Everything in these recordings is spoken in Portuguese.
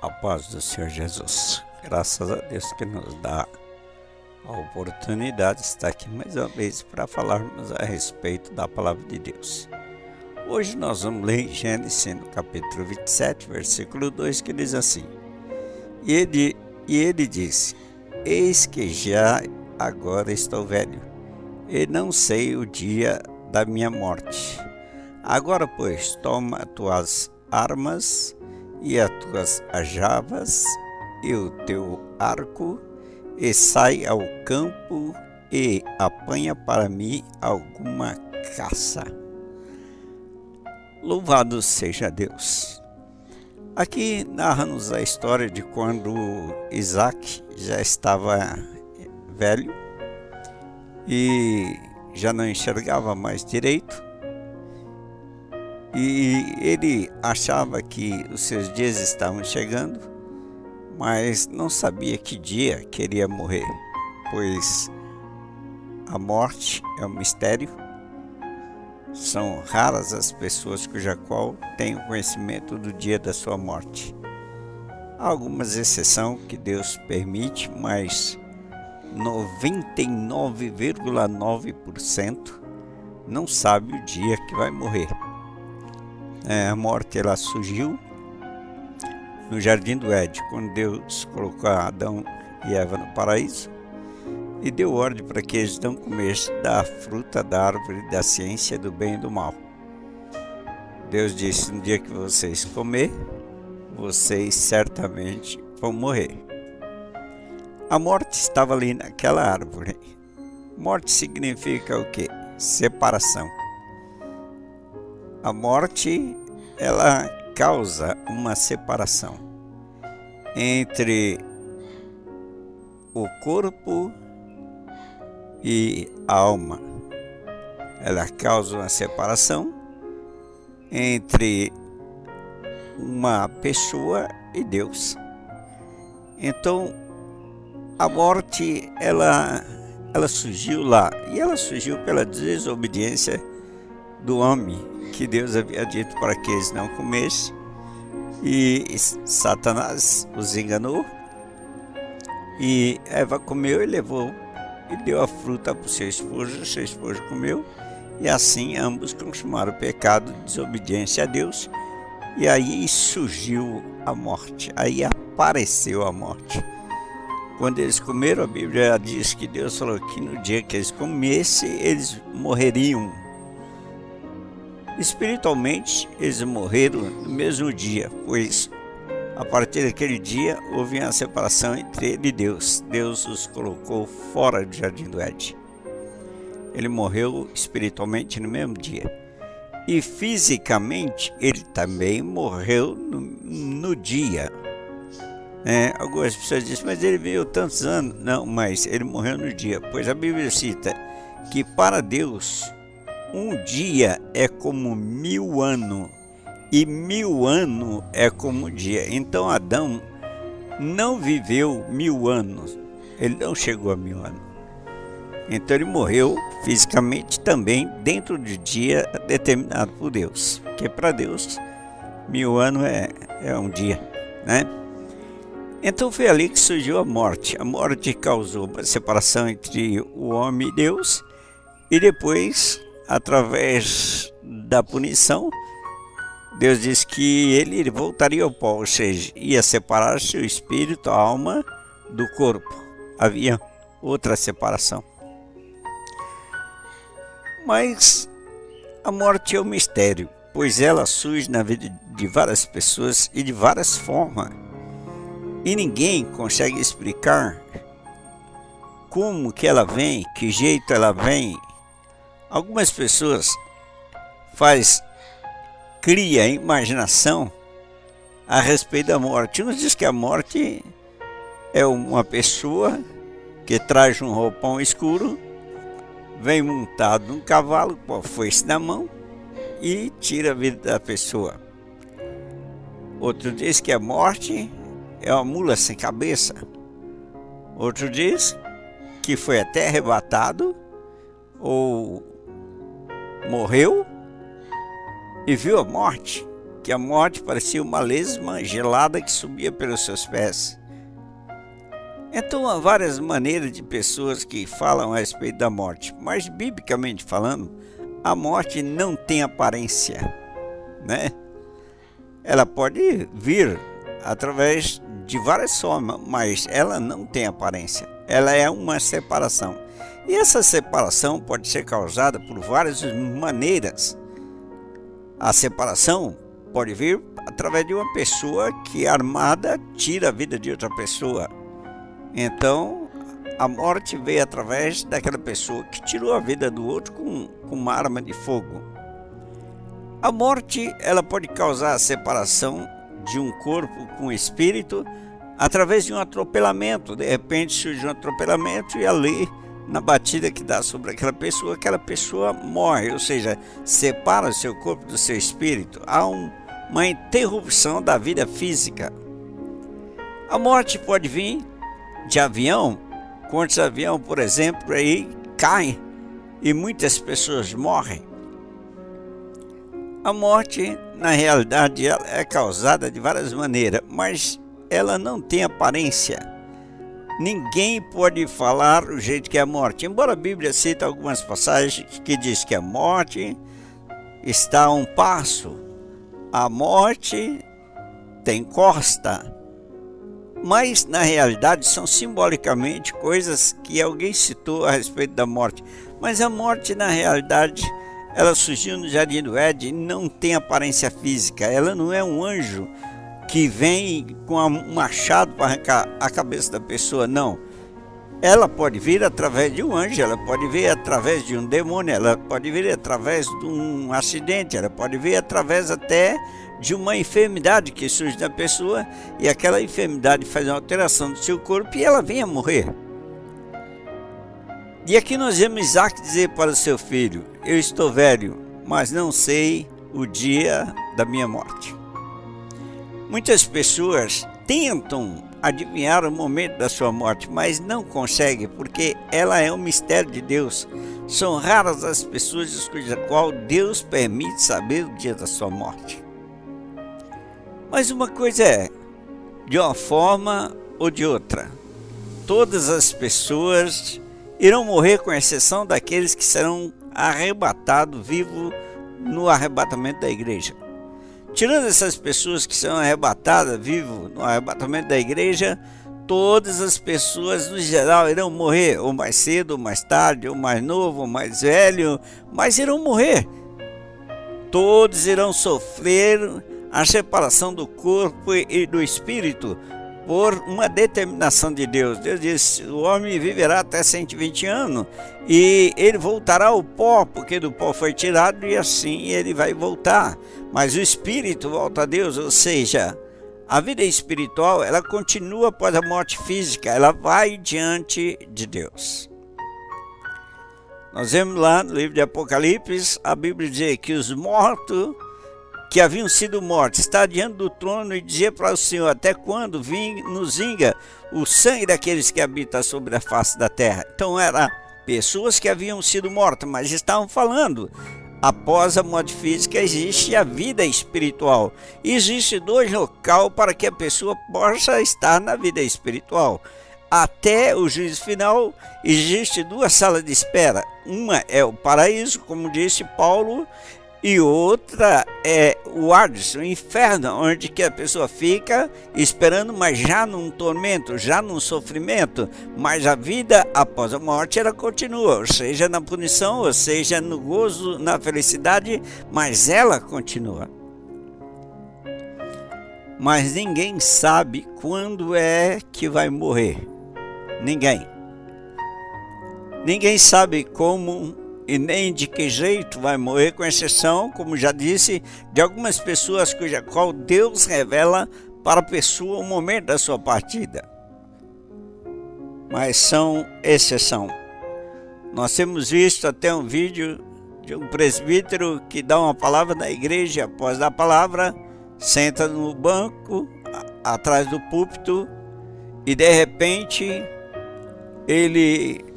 A paz do Senhor Jesus. Graças a Deus que nos dá a oportunidade de estar aqui mais uma vez para falarmos a respeito da palavra de Deus. Hoje nós vamos ler em Gênesis, no capítulo 27, versículo 2, que diz assim: E ele disse: Eis que já agora estou velho, e não sei o dia da minha morte. Agora, pois, toma as tuas armas e as tuas aljavas e o teu arco, e sai ao campo e apanha para mim alguma caça. Louvado seja Deus! Aqui narra-nos a história de quando Isaac já estava velho e já não enxergava mais direito. E ele achava que os seus dias estavam chegando, mas não sabia que dia queria morrer, pois a morte é um mistério. São raras as pessoas cuja qual têm o conhecimento do dia da sua morte. Há algumas exceções que Deus permite, mas 99,9% não sabe o dia que vai morrer. A morte ela surgiu no Jardim do Éden, quando Deus colocou Adão e Eva no paraíso e deu ordem para que eles não comessem da fruta da árvore da ciência do bem e do mal. Deus disse: no dia que vocês comer, vocês certamente vão morrer. A morte estava ali naquela árvore. Morte significa o quê? Separação. A morte, ela causa uma separação entre o corpo e a alma. Ela causa uma separação entre uma pessoa e Deus. Então, a morte, ela surgiu lá, e ela surgiu pela desobediência do homem, que Deus havia dito para que eles não comessem, e Satanás os enganou, e Eva comeu e levou, e deu a fruta para o seu esposo comeu, e assim ambos consumaram o pecado de desobediência a Deus, e aí surgiu a morte, aí apareceu a morte. Quando eles comeram, a Bíblia diz que Deus falou que no dia que eles comessem, eles morreriam. Espiritualmente, eles morreram no mesmo dia, pois a partir daquele dia houve uma separação entre ele e Deus. Deus os colocou fora do Jardim do Éden. Ele morreu espiritualmente no mesmo dia. E fisicamente, ele também morreu no dia. Algumas pessoas dizem: mas ele viveu tantos anos. Não, mas ele morreu no dia, pois a Bíblia cita que para Deus um dia é como 1000 anos, e 1000 anos é como um dia. Então Adão não viveu 1000 anos, ele não chegou a 1000 anos. Então ele morreu fisicamente também dentro do dia determinado por Deus, porque para Deus 1000 anos é um dia, né? Então foi ali que surgiu a morte. A morte causou uma separação entre o homem e Deus, e depois, através da punição, Deus disse que ele voltaria ao pó, ou seja, ia separar-se o espírito, a alma do corpo. Havia outra separação. Mas a morte é um mistério, pois ela surge na vida de várias pessoas e de várias formas. E ninguém consegue explicar como que ela vem, que jeito ela vem. Algumas pessoas cria imaginação a respeito da morte. Uns dizem que a morte é uma pessoa que traz um roupão escuro, vem montado num cavalo com a foice na mão e tira a vida da pessoa. Outro diz que a morte é uma mula sem cabeça. Outro diz que foi até arrebatado ou morreu e viu a morte. que a morte parecia uma lesma gelada que subia pelos seus pés. Então há várias maneiras de pessoas que falam a respeito da morte, mas biblicamente falando, a morte não tem aparência, né? Ela pode vir através de várias formas, mas ela não tem aparência. Ela é uma separação. E essa separação pode ser causada por várias maneiras. A separação pode vir através de uma pessoa que armada tira a vida de outra pessoa. Então, a morte veio através daquela pessoa que tirou a vida do outro com uma arma de fogo. A morte, ela pode causar a separação de um corpo com o espírito através de um atropelamento. De repente surge um atropelamento e ali, na batida que dá sobre aquela pessoa morre, ou seja, separa o seu corpo do seu espírito. Há uma interrupção da vida física. A morte pode vir de avião. Quantos aviões, por exemplo, aí caem e muitas pessoas morrem. A morte, na realidade, ela é causada de várias maneiras, mas ela não tem aparência. Ninguém pode falar o jeito que é a morte. Embora a Bíblia cite algumas passagens que diz que a morte está a um passo, a morte tem costa. Mas, na realidade, são simbolicamente coisas que alguém citou a respeito da morte. Mas a morte, na realidade, ela surgiu no Jardim do Éden e não tem aparência física. Ela não é um anjo que vem com um machado para arrancar a cabeça da pessoa, não. Ela pode vir através de um anjo, ela pode vir através de um demônio, ela pode vir através de um acidente, ela pode vir através até de uma enfermidade que surge na pessoa, e aquela enfermidade faz uma alteração do seu corpo e ela vem a morrer. E aqui nós vemos Isaac dizer para o seu filho: eu estou velho, mas não sei o dia da minha morte. Muitas pessoas tentam adivinhar o momento da sua morte, mas não conseguem, porque ela é um mistério de Deus. São raras as pessoas cuja qual Deus permite saber o dia da sua morte. Mas uma coisa é, de uma forma ou de outra, todas as pessoas irão morrer, com exceção daqueles que serão arrebatados vivos no arrebatamento da igreja. Tirando essas pessoas que serão arrebatadas vivos no arrebatamento da igreja, todas as pessoas no geral irão morrer, ou mais cedo, ou mais tarde, ou mais novo, ou mais velho, mas irão morrer. Todos irão sofrer a separação do corpo e do espírito por uma determinação de Deus. Deus disse: o homem viverá até 120 anos e ele voltará ao pó, porque do pó foi tirado, e assim ele vai voltar. Mas o espírito volta a Deus, ou seja, a vida espiritual, ela continua após a morte física, ela vai diante de Deus. Nós vemos lá no livro de Apocalipse, a Bíblia diz que os mortos que haviam sido mortos está diante do trono e dizia para o Senhor: até quando nos vinga o sangue daqueles que habitam sobre a face da terra? Então eram pessoas que haviam sido mortas, mas estavam falando: após a morte física existe a vida espiritual. Existe dois locais para que a pessoa possa estar na vida espiritual. Até o juízo final existe duas salas de espera. Uma é o paraíso, como disse Paulo, e outra é o Hades, o inferno, onde que a pessoa fica esperando, mas já num tormento, já num sofrimento. Mas a vida após a morte, ela continua, ou seja, na punição, ou seja, no gozo, na felicidade, mas ela continua. Mas ninguém sabe quando é que vai morrer. Ninguém. Ninguém sabe como e nem de que jeito vai morrer, com exceção, como já disse, de algumas pessoas cuja qual Deus revela para a pessoa o momento da sua partida. Mas são exceção. Nós temos visto até um vídeo de um presbítero que dá uma palavra na igreja, após dar a palavra, senta no banco, atrás do púlpito, e de repente ele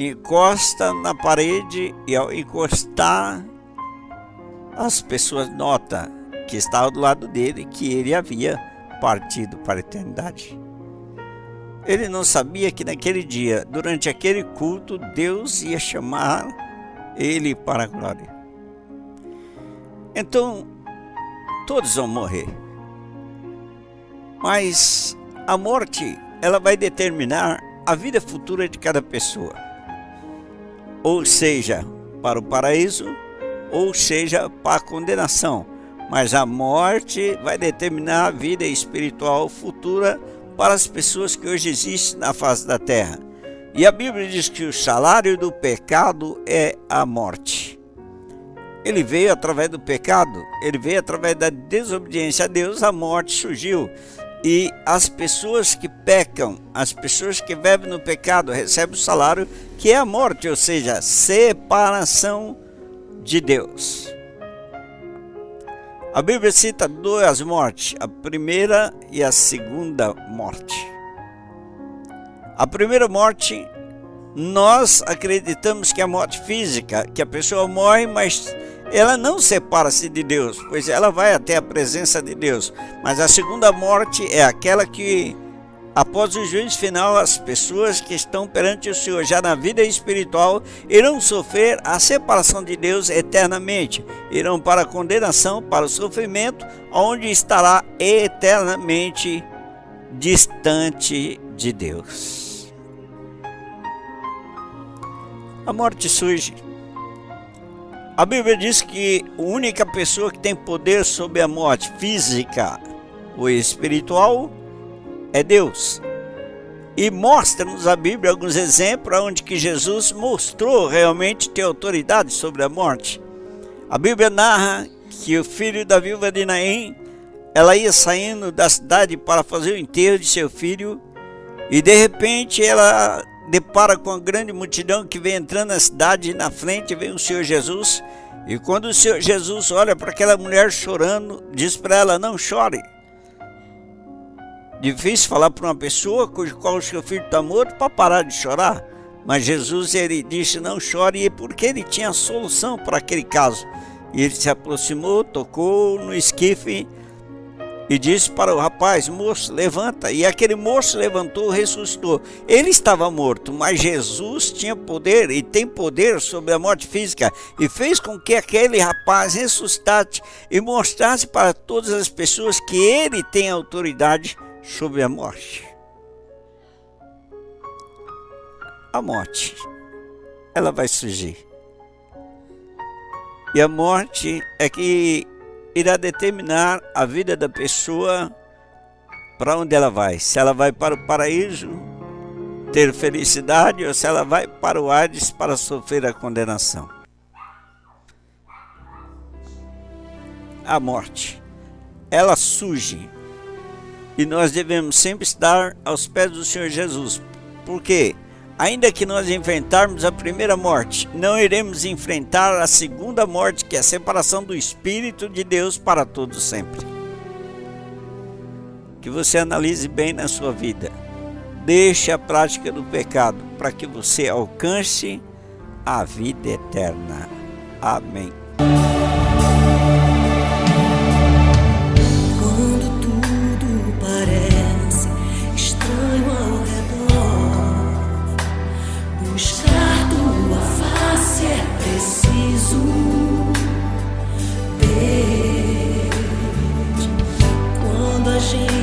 encosta na parede, e ao encostar as pessoas notam que estava do lado dele que ele havia partido para a eternidade. Ele não sabia que naquele dia, durante aquele culto, Deus ia chamar ele para a glória. Então, todos vão morrer. Mas a morte, ela vai determinar a vida futura de cada pessoa. Ou seja, para o paraíso, ou seja, para a condenação. Mas a morte vai determinar a vida espiritual futura para as pessoas que hoje existem na face da terra. E a Bíblia diz que o salário do pecado é a morte. Ele veio através do pecado, ele veio através da desobediência a Deus, a morte surgiu. E as pessoas que pecam, as pessoas que vivem no pecado, recebem o salário que é a morte, ou seja, separação de Deus. A Bíblia cita duas mortes, a primeira e a segunda morte. A primeira morte, nós acreditamos que é a morte física, que a pessoa morre, mas ela não separa-se de Deus, pois ela vai até a presença de Deus. Mas a segunda morte é aquela que, após o juízo final, as pessoas que estão perante o Senhor, já na vida espiritual, irão sofrer a separação de Deus eternamente. Irão para a condenação, para o sofrimento, onde estará eternamente distante de Deus. A morte surge. A Bíblia diz que a única pessoa que tem poder sobre a morte física ou espiritual é Deus. E mostra-nos a Bíblia alguns exemplos onde que Jesus mostrou realmente ter autoridade sobre a morte. A Bíblia narra que o filho da viúva de Naim, ela ia saindo da cidade para fazer o enterro de seu filho, e de repente ela depara com a grande multidão que vem entrando na cidade, e na frente vem o Senhor Jesus. E quando o Senhor Jesus olha para aquela mulher chorando, diz para ela: não chore. Difícil falar para uma pessoa cujo qual o seu filho está morto para parar de chorar. Mas Jesus, ele disse: não chore, porque ele tinha a solução para aquele caso. E ele se aproximou, tocou no esquife e disse para o rapaz: moço, levanta. E aquele moço levantou, ressuscitou. Ele estava morto, mas Jesus tinha poder e tem poder sobre a morte física, e fez com que aquele rapaz ressuscitasse e mostrasse para todas as pessoas que ele tem autoridade sobre a morte. A morte, ela vai surgir. E a morte é que irá determinar a vida da pessoa, para onde ela vai. Se ela vai para o paraíso, ter felicidade, ou se ela vai para o Hades para sofrer a condenação. A morte, ela surge. E nós devemos sempre estar aos pés do Senhor Jesus. Porque, ainda que nós enfrentarmos a primeira morte, não iremos enfrentar a segunda morte, que é a separação do Espírito de Deus para todos sempre. Que você analise bem na sua vida. Deixe a prática do pecado para que você alcance a vida eterna. Amém. Quando tudo parece estranho ao redor, buscar tua face é preciso. Quando a gente